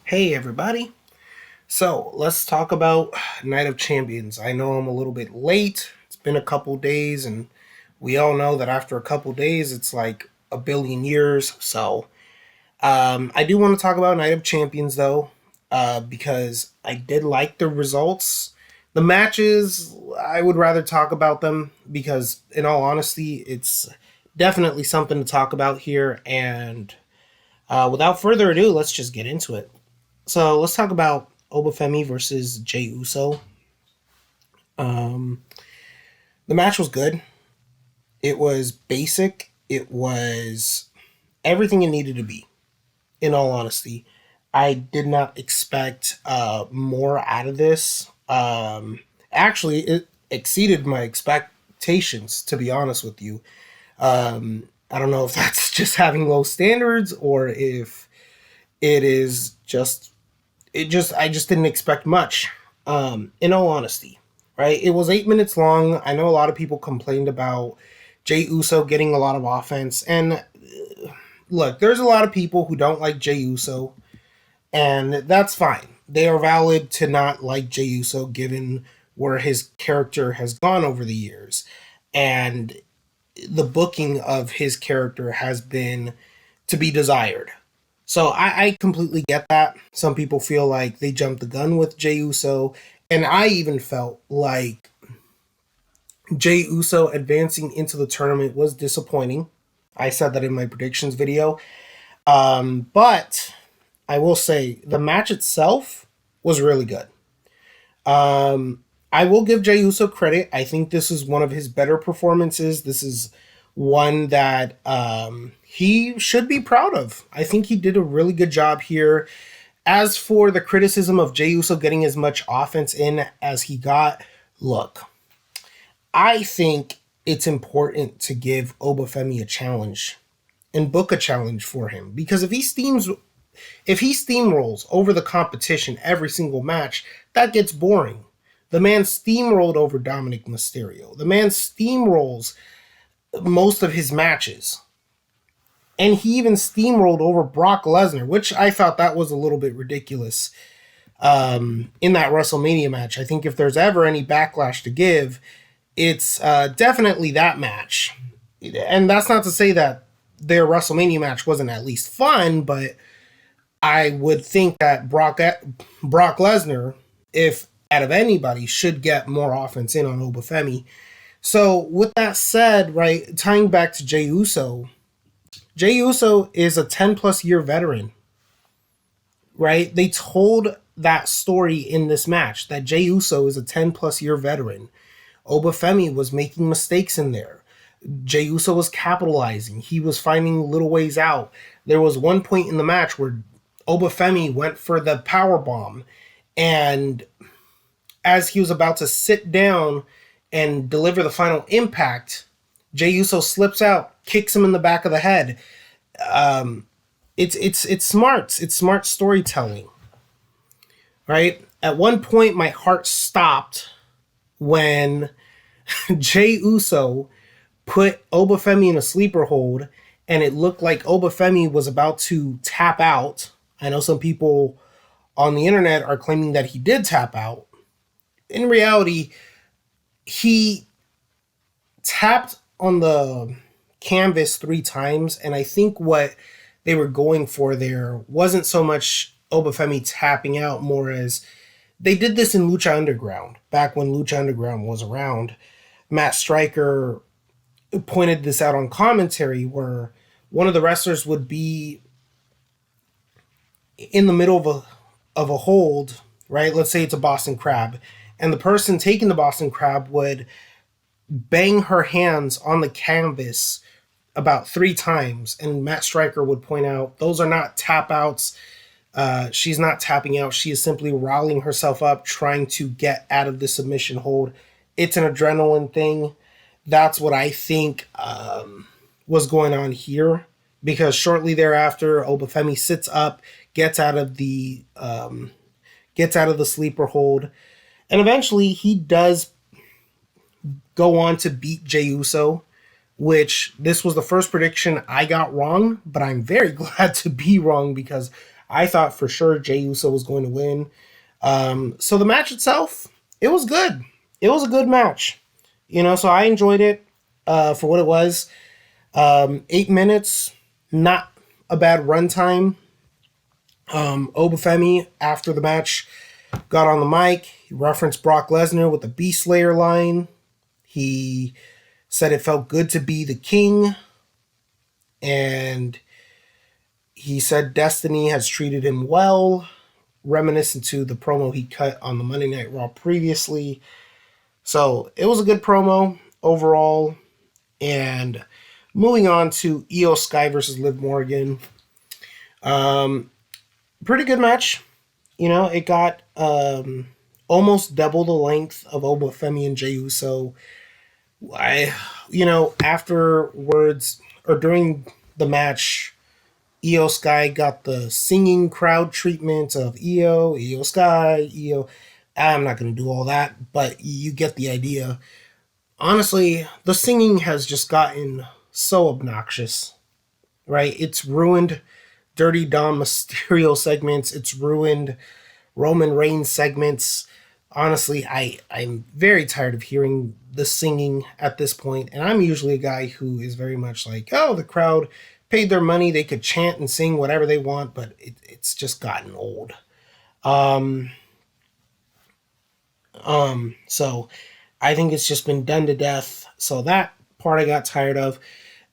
Hey everybody. So let's talk about Night of Champions. I know I'm a little bit late. It's been a couple days, and we all know that after a couple days, it's like a billion years. I do want to talk about Night of Champions though, because I did like the results. The matches, I would rather talk about them because, in all honesty, it's definitely something to talk about here. And without further ado, let's just get into it. So let's talk about Obafemi versus Jey Uso. Um, the match was good. It was basic. It was everything it needed to be. In all honesty, I did not expect more out of this. Actually, it exceeded my expectations. To be honest with you, I don't know if that's just having low standards or if it is just I just didn't expect much. In all honesty, right? It was 8 minutes long. I know a lot of people complained about Jey Uso getting a lot of offense, and look, there's a lot of people who don't like Jey Uso, and that's fine. They are valid to not like Jey Uso given where his character has gone over the years, and the booking of his character has been to be desired. So I completely get that. Some people feel like they jumped the gun with Jey Uso, and I even felt like Jey Uso advancing into the tournament was disappointing. I said that in my predictions video. But I will say the match itself was really good. I will give Jey Uso credit. I think this is one of his better performances. This is one that he should be proud of. I think he did a really good job here. As for the criticism of Jey Uso getting as much offense in as he got, look, I think it's important to give Obafemi a challenge and book a challenge for him because if he steamrolls over the competition every single match, that gets boring. The man steamrolled over Dominic Mysterio. The man steamrolls most of his matches. And he even steamrolled over Brock Lesnar, which I thought that was a little bit ridiculous in that WrestleMania match. I think if there's ever any backlash to give, it's definitely that match. And that's not to say that their WrestleMania match wasn't at least fun, but I would think that Brock Lesnar, if out of anybody, should get more offense in on Obafemi. So with that said, right, tying back to Jey Uso is a 10 plus year veteran, right? They told that story in this match that Jey Uso is a 10 plus year veteran. Obafemi was making mistakes in there. Jey Uso was capitalizing. He was finding little ways out. There was one point in the match where Obafemi went for the power bomb, and as he was about to sit down and deliver the final impact, Jey Uso slips out, kicks him in the back of the head. It's smart. It's smart storytelling, right? At one point, my heart stopped when Jey Uso put Obafemi in a sleeper hold, and it looked like Obafemi was about to tap out. I know some people on the internet are claiming that he did tap out. In reality, he tapped on the canvas 3 times, and I think what they were going for there wasn't so much Obafemi tapping out, more as they did this in Lucha Underground back when Lucha Underground was around. Matt Striker pointed this out on commentary where one of the wrestlers would be in the middle of a hold, right? Let's say it's a Boston Crab, and the person taking the Boston Crab would bang her hands on the canvas about 3 times, and Matt Striker would point out those are not tap outs. She's not tapping out. She is simply riling herself up, trying to get out of the submission hold. It's an adrenaline thing. That's what I think was going on here, because shortly thereafter, Obafemi sits up, gets out of the sleeper hold, and eventually he does go on to beat Jey Uso, which this was the first prediction I got wrong, but I'm very glad to be wrong because I thought for sure Jey Uso was going to win. So the match itself, it was good. It was a good match. So I enjoyed it for what it was. 8 minutes, not a bad runtime. Obafemi, after the match, got on the mic. He referenced Brock Lesnar with the Beast Slayer line. He said it felt good to be the king. And he said Destiny has treated him well, reminiscent to the promo he cut on the Monday Night Raw previously. So it was a good promo overall. And moving on to Io Sky versus Liv Morgan. Pretty good match. It got almost double the length of Obafemi and Jey Uso. Afterwards or during the match, Io Sky got the singing crowd treatment of Io Sky, Io. I'm not going to do all that, but you get the idea. Honestly, the singing has just gotten so obnoxious, right? It's ruined Dirty Dom Mysterio segments. It's ruined Roman Reigns segments. Honestly, I'm very tired of hearing the singing at this point, and I'm usually a guy who is very much like, oh, the crowd paid their money, they could chant and sing whatever they want, but it's just gotten old. So I think it's just been done to death. So that part I got tired of.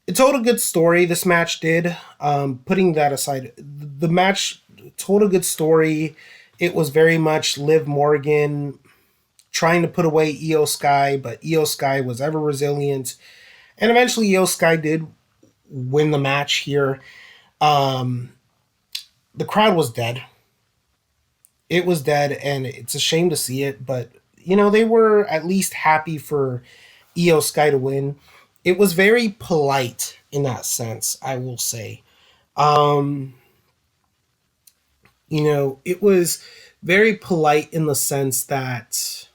It told a good story. This match did. Putting that aside, the match told a good story. It was very much Liv Morgan trying to put away Io Sky, but Io Sky was ever resilient. And eventually Io Sky did win the match here. The crowd was dead. It was dead, and it's a shame to see it, but they were at least happy for Io Sky to win. It was very polite in that sense, I will say. It was very polite in the sense that,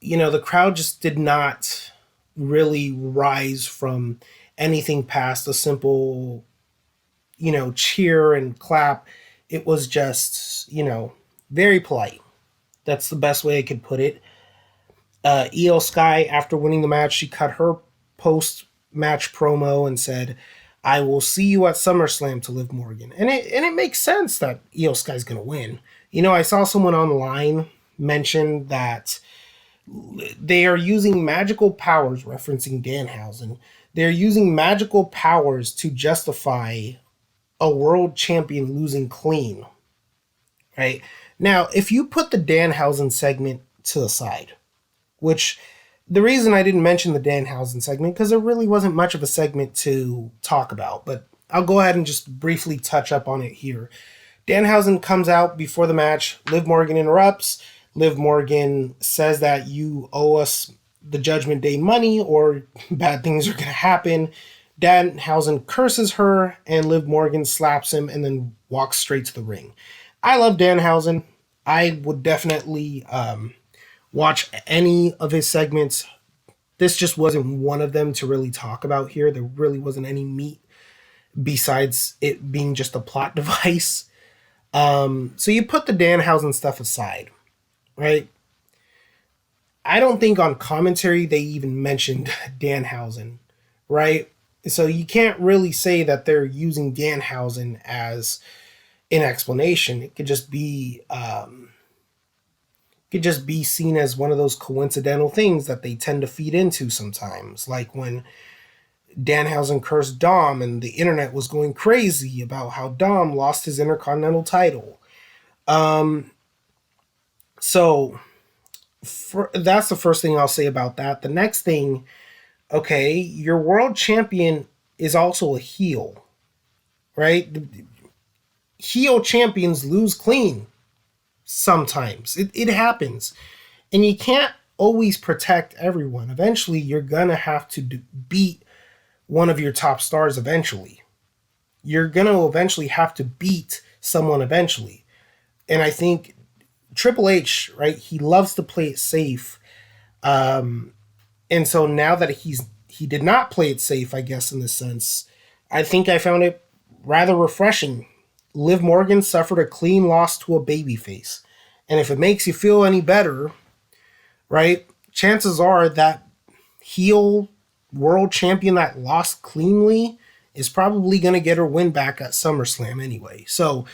the crowd just did not really rise from anything past a simple, cheer and clap. It was just, very polite. That's the best way I could put it. Io Sky, after winning the match, she cut her post-match promo and said, "I will see you at SummerSlam" to Liv Morgan, and it makes sense that Io Sky's gonna win. I saw someone online mention that they are using magical powers, referencing Danhausen. They're using magical powers to justify a world champion losing clean, right? Now, if you put the Danhausen segment to the side, which the reason I didn't mention the Danhausen segment, because there really wasn't much of a segment to talk about, but I'll go ahead and just briefly touch up on it here. Danhausen comes out before the match. Liv Morgan interrupts. Liv Morgan says that you owe us the Judgment Day money or bad things are going to happen. Danhausen curses her, and Liv Morgan slaps him and then walks straight to the ring. I love Danhausen. I would definitely watch any of his segments. This just wasn't one of them to really talk about here. There really wasn't any meat besides it being just a plot device. So you put the Danhausen stuff aside, right? I don't think on commentary they even mentioned Danhausen, right? So you can't really say that they're using Danhausen as an explanation. It could just be seen as one of those coincidental things that they tend to feed into sometimes, like when Danhausen cursed Dom and the internet was going crazy about how Dom lost his Intercontinental title. So that's the first thing I'll say about that. The next thing, okay, your world champion is also a heel, right? Heel champions lose clean sometimes. It happens. And you can't always protect everyone. Eventually, you're going to have to beat one of your top stars eventually. You're going to eventually have to beat someone eventually. And I think Triple H, right, he loves to play it safe. And so now that he did not play it safe, I guess, in this sense, I think I found it rather refreshing Liv Morgan suffered a clean loss to a babyface. And if it makes you feel any better, right, chances are that heel world champion that lost cleanly is probably going to get her win back at SummerSlam anyway. So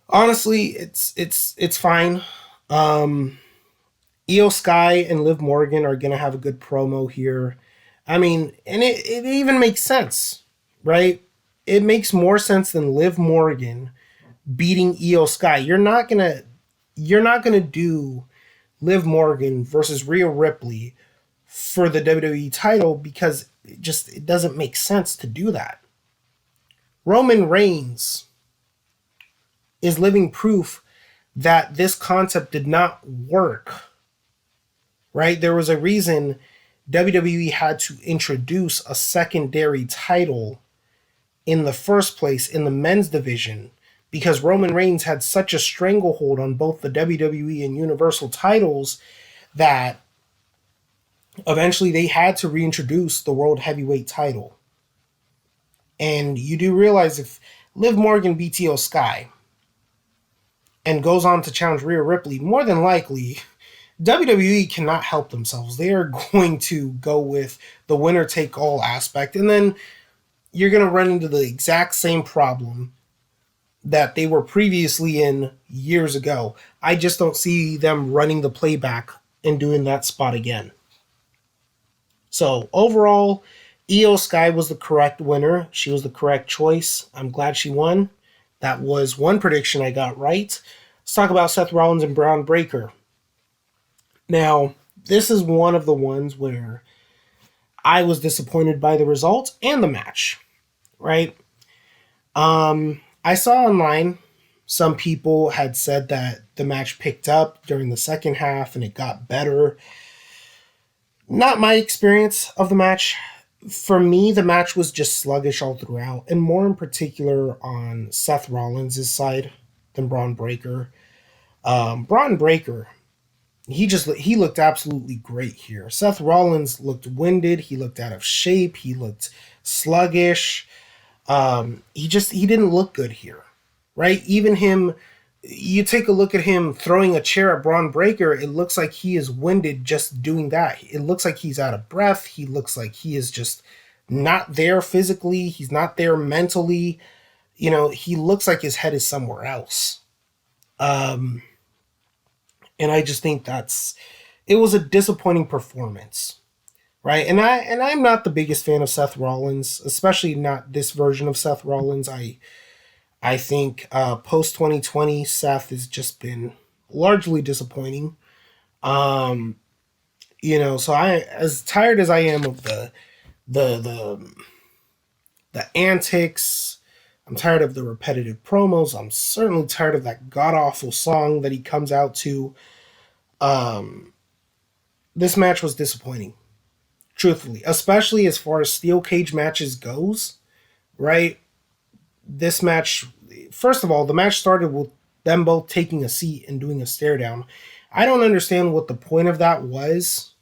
honestly, it's fine. Io Sky and Liv Morgan are going to have a good promo here. I mean, and it even makes sense, right? It makes more sense than Liv Morgan beating Io Sky. You're not gonna do Liv Morgan versus Rhea Ripley for the WWE title because it doesn't make sense to do that. Roman Reigns is living proof that this concept did not work. Right? There was a reason WWE had to introduce a secondary title in the first place in the men's division because Roman Reigns had such a stranglehold on both the WWE and Universal titles that eventually they had to reintroduce the World Heavyweight title. And you do realize if Liv Morgan beats Io Sky and goes on to challenge Rhea Ripley, more than likely WWE cannot help themselves. They are going to go with the winner take all aspect, and then you're going to run into the exact same problem that they were previously in years ago. I just don't see them running the playback and doing that spot again. So overall, Io Sky was the correct winner. She was the correct choice. I'm glad she won. That was one prediction I got right. Let's talk about Seth Rollins and Braun Breaker. Now, this is one of the ones where I was disappointed by the result and the match, right? I saw online some people had said that the match picked up during the second half and it got better. Not my experience of the match. For me, the match was just sluggish all throughout, and more in particular on Seth Rollins' side than Braun Breaker. Braun Breaker, he looked absolutely great here. Seth Rollins looked winded. He looked out of shape. He looked sluggish. He didn't look good here, right? Even him, you take a look at him throwing a chair at Braun Breaker, it looks like he is winded just doing that. It looks like he's out of breath. He looks like he is just not there physically. He's not there mentally. He looks like his head is somewhere else. And I just think it was a disappointing performance. Right, and I'm not the biggest fan of Seth Rollins, especially not this version of Seth Rollins. I think post 2020 Seth has just been largely disappointing. So I, as tired as I am of the antics, I'm tired of the repetitive promos. I'm certainly tired of that god awful song that he comes out to. This match was disappointing. Truthfully, especially as far as steel cage matches goes, right? This match, first of all, the match started with them both taking a seat and doing a stare down. I don't understand what the point of that was,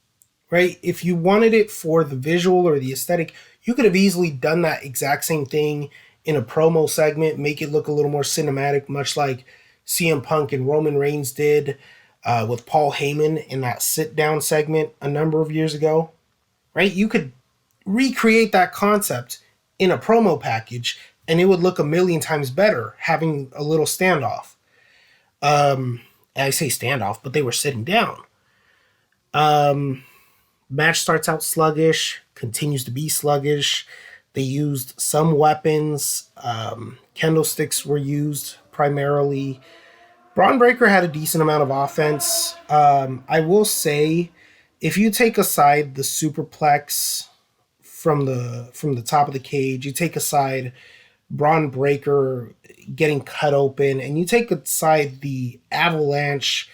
right? If you wanted it for the visual or the aesthetic, you could have easily done that exact same thing in a promo segment, make it look a little more cinematic, much like CM Punk and Roman Reigns did with Paul Heyman in that sit down segment a number of years ago. Right? You could recreate that concept in a promo package and it would look a million times better having a little standoff. I say standoff, but they were sitting down. Match starts out sluggish, continues to be sluggish. They used some weapons. Candlesticks were used primarily. Braun Breaker had a decent amount of offense. I will say, if you take aside the superplex from the top of the cage, you take aside Braun Breaker getting cut open, and you take aside the avalanche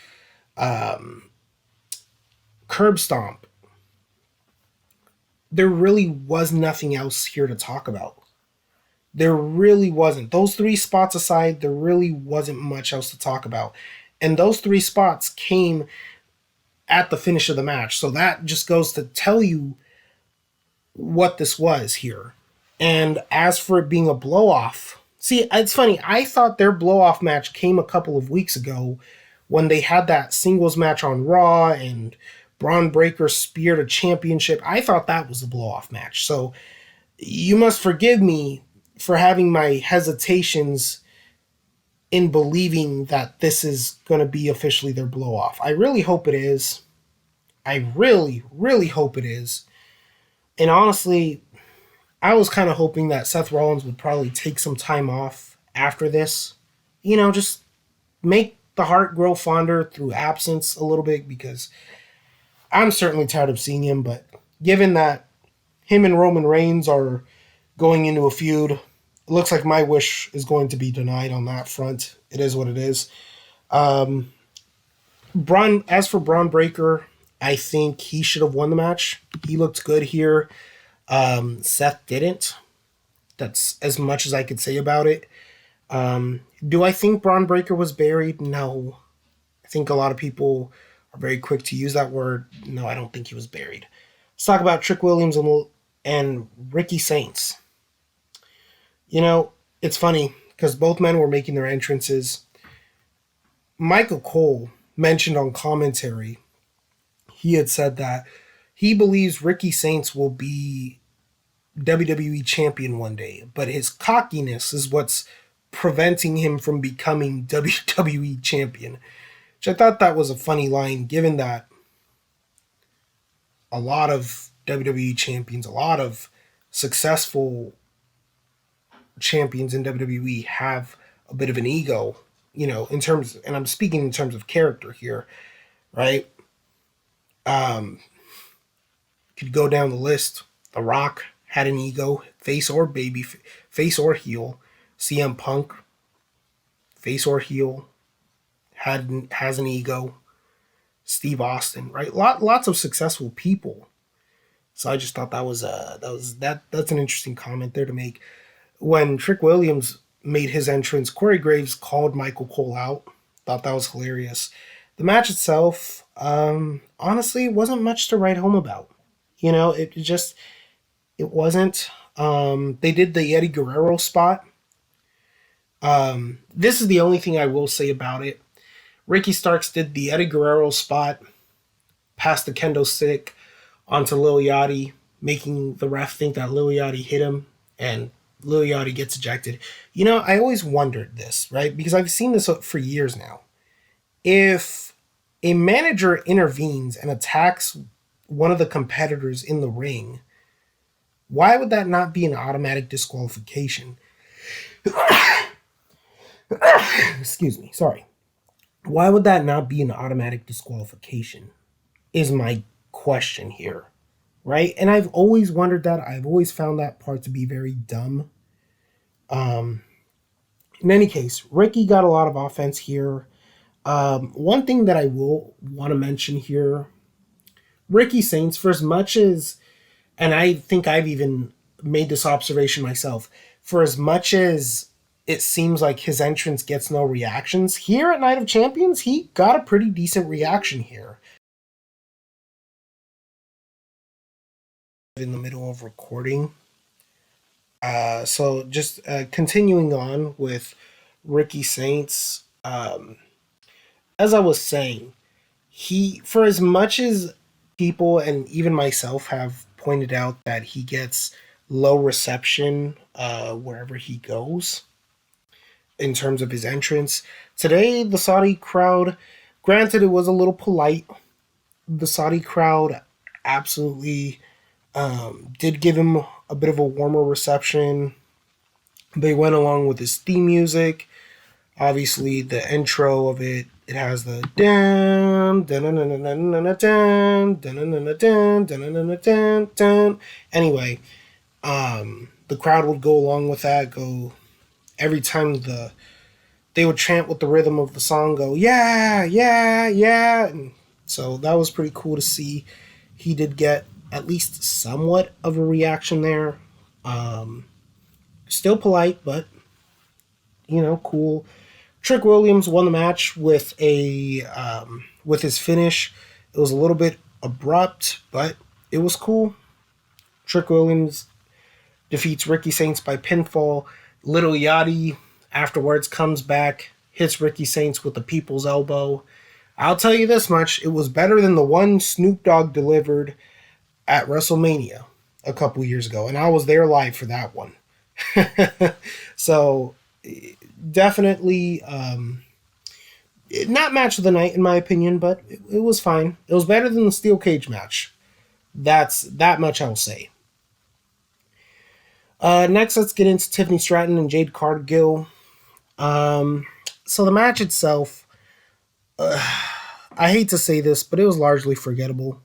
curb stomp, there really was nothing else here to talk about. There really wasn't. Those three spots aside, there really wasn't much else to talk about. And those three spots came at the finish of the match. So that just goes to tell you what this was here. And as for it being a blow-off See, it's funny. I thought their blow off match came a couple of weeks ago when they had that singles match on Raw and Braun Breaker speared a championship. I thought that was the blow off match. So you must forgive me for having my hesitations in believing that this is going to be officially their blow off. I really hope it is. I really, really hope it is. And honestly, I was kind of hoping that Seth Rollins would probably take some time off after this. Just make the heart grow fonder through absence a little bit because I'm certainly tired of seeing him. But given that him and Roman Reigns are going into a feud, it looks like my wish is going to be denied on that front. It is what it is. As for Braun Breaker, I think he should have won the match. He looked good here. Seth didn't. That's as much as I could say about it. Do I think Braun Breaker was buried? No. I think a lot of people are very quick to use that word. No, I don't think he was buried. Let's talk about Trick Williams and Ricky Saints. It's funny because both men were making their entrances. Michael Cole mentioned on commentary, he had said that he believes Ricky Saints will be WWE champion one day, but his cockiness is what's preventing him from becoming WWE champion. Which I thought that was a funny line, given that a lot of WWE champions, a lot of successful champions in WWE have a bit of an ego, in terms, and I'm speaking in terms of character here, right? Could go down the list. The Rock had an ego, face or baby, face or heel. CM Punk, face or heel, has an ego. Steve Austin, right? Lots of successful people. So I just thought that's an interesting comment there to make. When Trick Williams made his entrance, Corey Graves called Michael Cole out. Thought that was hilarious. The match itself, honestly, wasn't much to write home about. It wasn't. They did the Eddie Guerrero spot. This is the only thing I will say about it. Ricky Starks did the Eddie Guerrero spot, passed the kendo stick onto Lil Yachty, making the ref think that Lil Yachty hit him, and Lil Yachty gets ejected. I always wondered this, right? Because I've seen this for years now. If a manager intervenes and attacks one of the competitors in the ring, why would that not be an automatic disqualification? Excuse me, sorry. Why would that not be an automatic disqualification? Is my question here, right? And I've always wondered that. I've always found that part to be very dumb. In any case, Ricky got a lot of offense here. One thing that I will want to mention here, Ricky Saints, for as much as, and I think I've even made this observation myself, for as much as it seems like his entrance gets no reactions, here at Night of Champions, he got a pretty decent reaction here. In the middle of recording. So just continuing on with Ricky Saints, as I was saying, for as much as people and even myself have pointed out that he gets low reception wherever he goes in terms of his entrance, today the Saudi crowd, granted it was a little polite, the Saudi crowd absolutely did give him a bit of a warmer reception. They went along with his theme music. Obviously, the intro of it has the anyway, the crowd would go along with that. Go every time they would chant with the rhythm of the song. Go yeah, yeah, yeah. And so that was pretty cool to see. He did get at least somewhat of a reaction there. Still polite, but cool. Trick Williams won the match with his finish. It was a little bit abrupt, but it was cool. Trick Williams defeats Ricky Saints by pinfall. Little Yachty afterwards comes back, hits Ricky Saints with the people's elbow. I'll tell you this much, it was better than the one Snoop Dogg delivered at WrestleMania a couple years ago, and I was there live for that one. So definitely not match of the night in my opinion, but it was fine. It was better than the steel cage match. That's that much I'll say. Next, let's get into Tiffany Stratton and Jade Cargill. So the match itself, I hate to say this, but it was largely forgettable.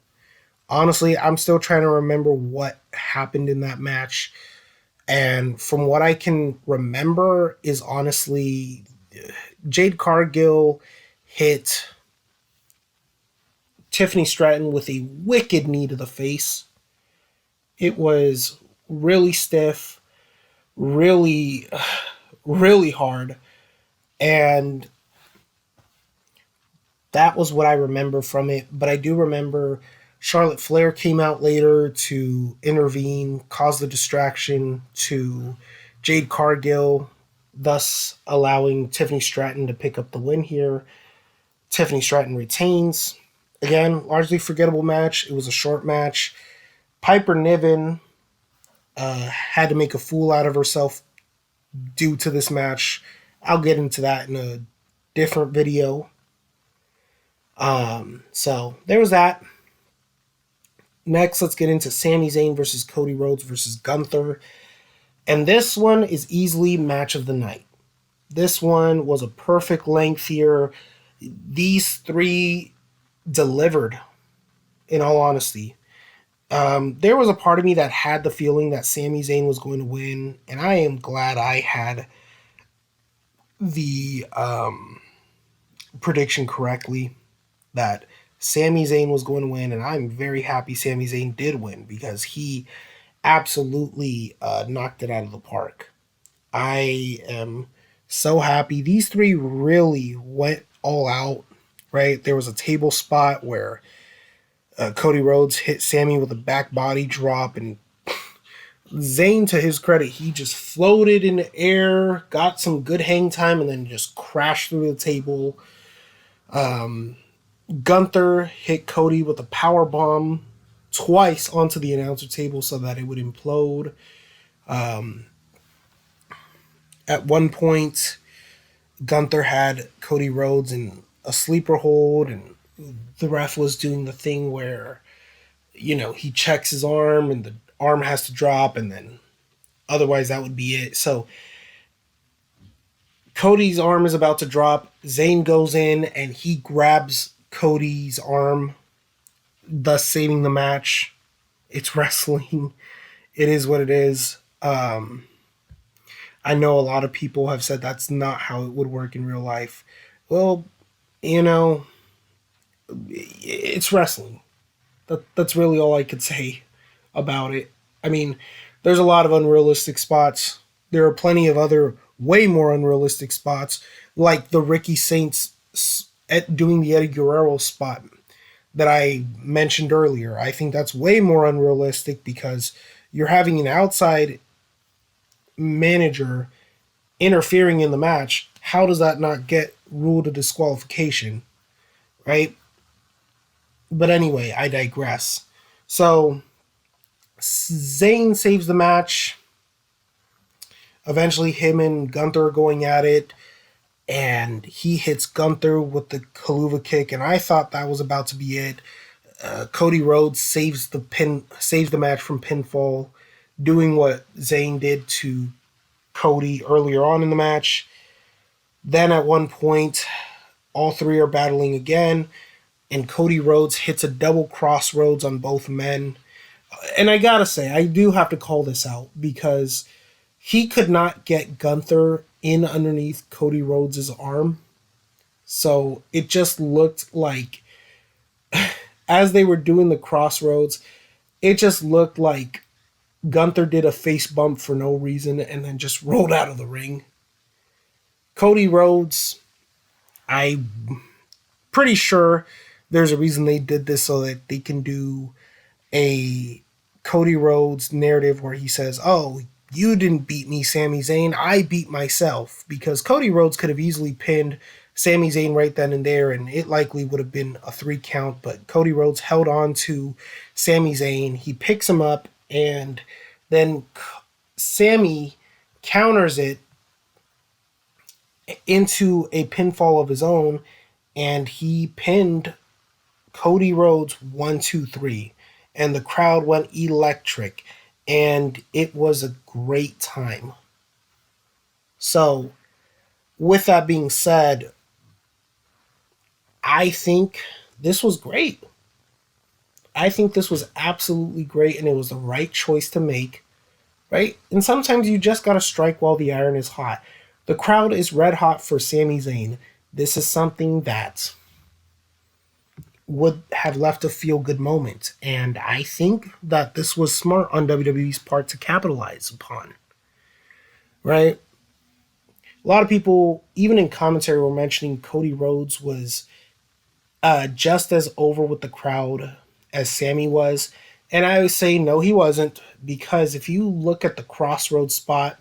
Honestly, I'm still trying to remember what happened in that match. And from what I can remember is honestly Jade Cargill hit Tiffany Stratton with a wicked knee to the face. It was really stiff, really, really hard. And that was what I remember from it. But I do remember Charlotte Flair came out later to intervene, cause the distraction to Jade Cargill, thus allowing Tiffany Stratton to pick up the win here. Tiffany Stratton retains. Again, largely forgettable match. It was a short match. Piper Niven had to make a fool out of herself due to this match. I'll get into that in a different video. So there was that. Next, let's get into Sami Zayn versus Cody Rhodes versus Gunther. And this one is easily match of the night. This one was a perfect length here. These three delivered, in all honesty. There was a part of me that had the feeling that Sami Zayn was going to win, and I am glad I had the prediction correctly that Sami Zayn was going to win, and I'm very happy Sami Zayn did win because he absolutely knocked it out of the park. I am so happy. These three really went all out, right? There was a table spot where Cody Rhodes hit Sami with a back body drop, and Zayn, to his credit, he just floated in the air, got some good hang time, and then just crashed through the table. Gunther hit Cody with a power bomb twice onto the announcer table so that it would implode. At one point, Gunther had Cody Rhodes in a sleeper hold, and the ref was doing the thing where, he checks his arm and the arm has to drop, and then otherwise that would be it. So Cody's arm is about to drop. Zayn goes in and he grabs Cody's arm, thus saving the match. It's wrestling. It is what it is. I know a lot of people have said that's not how it would work in real life. Well, it's wrestling. That's really all I could say about it. I mean, there's a lot of unrealistic spots. There are plenty of other way more unrealistic spots, like the Ricky Saints doing the Eddie Guerrero spot that I mentioned earlier. I think that's way more unrealistic because you're having an outside manager interfering in the match. How does that not get ruled a disqualification, right? But anyway, I digress. So Zayn saves the match. Eventually, him and Gunther are going at it, and he hits Gunther with the Kaluva kick, and I thought that was about to be it. Cody Rhodes saves the match from pinfall, doing what Zayn did to Cody earlier on in the match. Then at one point, all three are battling again, and Cody Rhodes hits a double crossroads on both men. And I gotta say, I do have to call this out because he could not get Gunther in underneath Cody Rhodes' arm. So it just looked like, as they were doing the crossroads, it just looked like Gunther did a face bump for no reason and then just rolled out of the ring. Cody Rhodes, I'm pretty sure there's a reason they did this so that they can do a Cody Rhodes narrative where he says, oh, you didn't beat me, Sami Zayn. I beat myself, because Cody Rhodes could have easily pinned Sami Zayn right then and there, and it likely would have been a 3 count. But Cody Rhodes held on to Sami Zayn. He picks him up, and then Sami counters it into a pinfall of his own, and he pinned Cody Rhodes 1, 2, 3, and the crowd went electric, and it was a great time. So, with that being said, I think this was great. I think this was absolutely great, and it was the right choice to make, right? And sometimes you just gotta strike while the iron is hot. The crowd is red hot for Sami Zayn. This is something that would have left a feel good moment. And I think that this was smart on WWE's part to capitalize upon, right? A lot of people, even in commentary, were mentioning Cody Rhodes was just as over with the crowd as Sami was. And I would say, no, he wasn't, because if you look at the crossroads spot,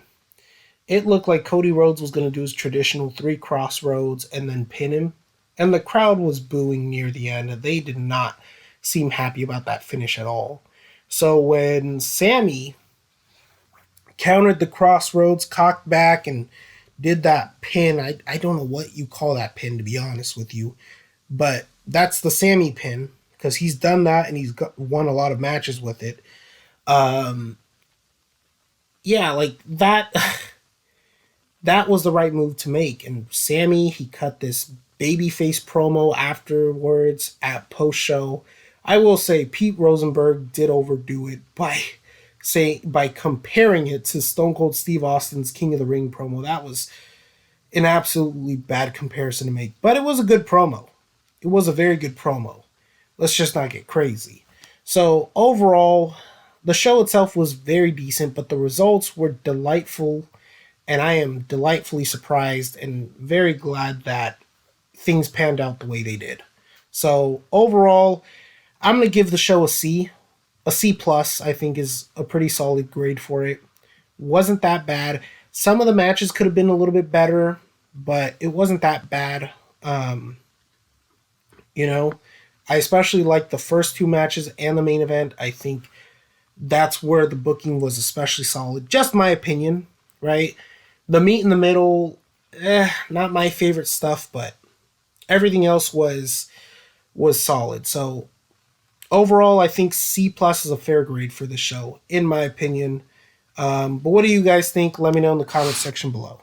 it looked like Cody Rhodes was going to do his traditional 3 crossroads and then pin him. And the crowd was booing near the end. They did not seem happy about that finish at all. So when Sami countered the crossroads, cocked back, and did that pin, I don't know what you call that pin, to be honest with you, but that's the Sami pin, because he's done that and won a lot of matches with it. Yeah, like that. That was the right move to make. And Sami, he cut this babyface promo afterwards at post show. I will say Pete Rosenberg did overdo it by comparing it to Stone Cold Steve Austin's King of the Ring promo. That was an absolutely bad comparison to make, but it was a good promo. It was a very good promo. Let's just not get crazy. So overall, the show itself was very decent, but the results were delightful, and I am delightfully surprised and very glad that things panned out the way they did. So overall, I'm gonna give the show a C. A C plus, I think, is a pretty solid grade for it. Wasn't that bad. Some of the matches could have been a little bit better, but it wasn't that bad. You know, I especially like the first 2 matches and the main event. I think that's where the booking was especially solid. Just my opinion, right? The meat in the middle, not my favorite stuff, but everything else was solid. So overall, I think C plus is a fair grade for the show, in my opinion. But what do you guys think? Let me know in the comment section below.